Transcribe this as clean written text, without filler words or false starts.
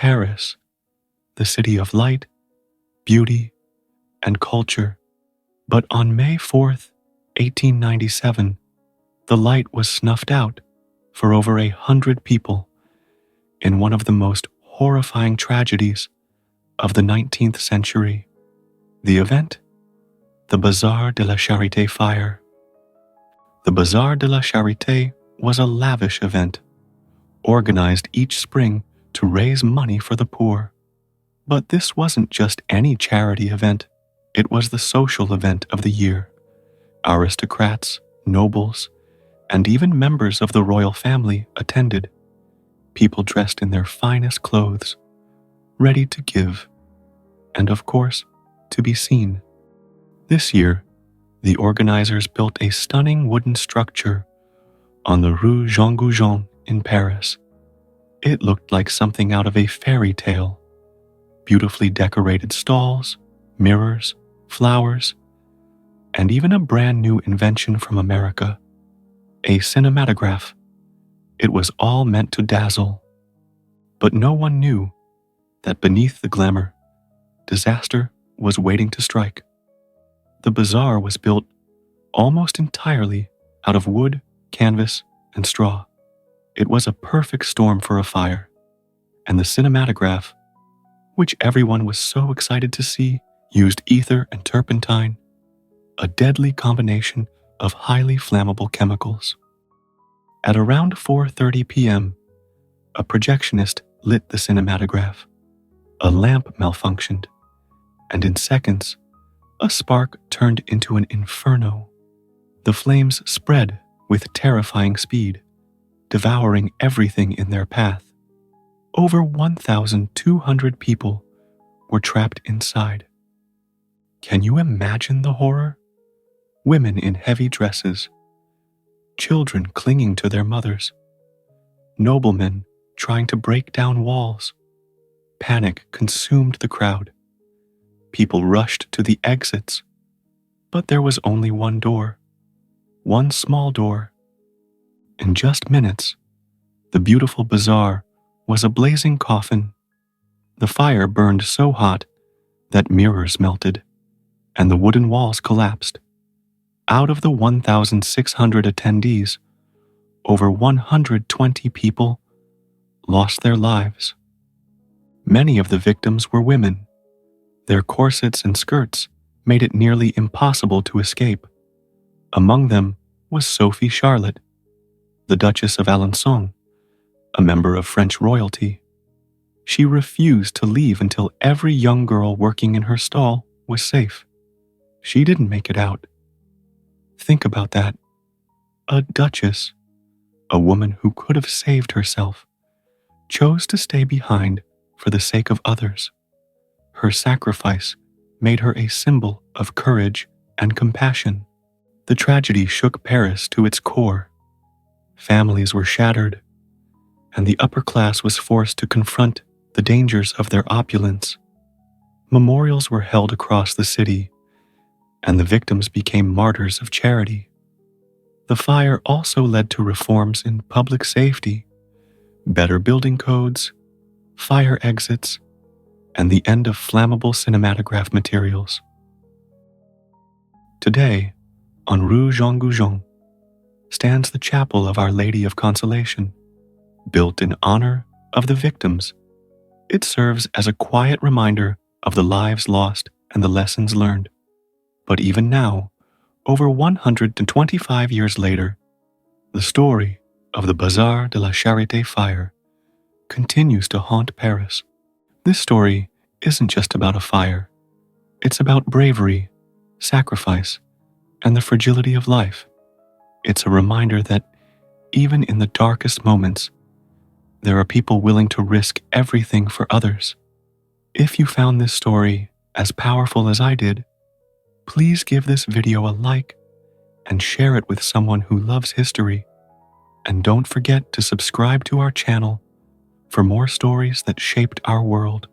Paris, the city of light, beauty, and culture. But on May 4th, 1897, the light was snuffed out for over 100 people in one of the most horrifying tragedies of the 19th century. The event? The Bazar de la Charité fire. The Bazar de la Charité was a lavish event, organized each spring to raise money for the poor. But this wasn't just any charity event. It was the social event of the year. Aristocrats, nobles, and even members of the royal family attended, people dressed in their finest clothes, ready to give, and of course, to be seen. This year, the organizers built a stunning wooden structure on the Rue Jean Goujon in Paris. It looked like something out of a fairy tale. Beautifully decorated stalls, mirrors, flowers, and even a brand new invention from America, a cinematograph. It was all meant to dazzle. But no one knew that beneath the glamour, disaster was waiting to strike. The bazaar was built almost entirely out of wood, canvas, and straw. It was a perfect storm for a fire, and the cinematograph, which everyone was so excited to see, used ether and turpentine, a deadly combination of highly flammable chemicals. At around 4:30 p.m., a projectionist lit the cinematograph. A lamp malfunctioned, and in seconds, a spark turned into an inferno. The flames spread with terrifying speed, devouring everything in their path. Over 1,200 people were trapped inside. Can you imagine the horror? Women in heavy dresses, children clinging to their mothers, noblemen trying to break down walls. Panic consumed the crowd. People rushed to the exits, but there was only one door, one small door. In just minutes, the beautiful bazaar was a blazing coffin. The fire burned so hot that mirrors melted, and the wooden walls collapsed. Out of the 1,600 attendees, over 120 people lost their lives. Many of the victims were women. Their corsets and skirts made it nearly impossible to escape. Among them was Sophie Charlotte, the Duchess of Alençon, a member of French royalty. She refused to leave until every young girl working in her stall was safe. She didn't make it out. Think about that. A duchess, a woman who could have saved herself, chose to stay behind for the sake of others. Her sacrifice made her a symbol of courage and compassion. The tragedy shook Paris to its core. Families were shattered, and the upper class was forced to confront the dangers of their opulence. Memorials were held across the city, and the victims became martyrs of charity. The fire also led to reforms in public safety, better building codes, fire exits, and the end of flammable cinematograph materials. Today, on Rue Jean Goujon, stands the chapel of Our Lady of Consolation, built in honor of the victims. It serves as a quiet reminder of the lives lost and the lessons learned. But even now, over 125 years later, the story of the Bazar de la Charité fire continues to haunt Paris. This story isn't just about a fire. It's about bravery, sacrifice, and the fragility of life. It's a reminder that even in the darkest moments, there are people willing to risk everything for others. If you found this story as powerful as I did, please give this video a like and share it with someone who loves history. And don't forget to subscribe to our channel for more stories that shaped our world.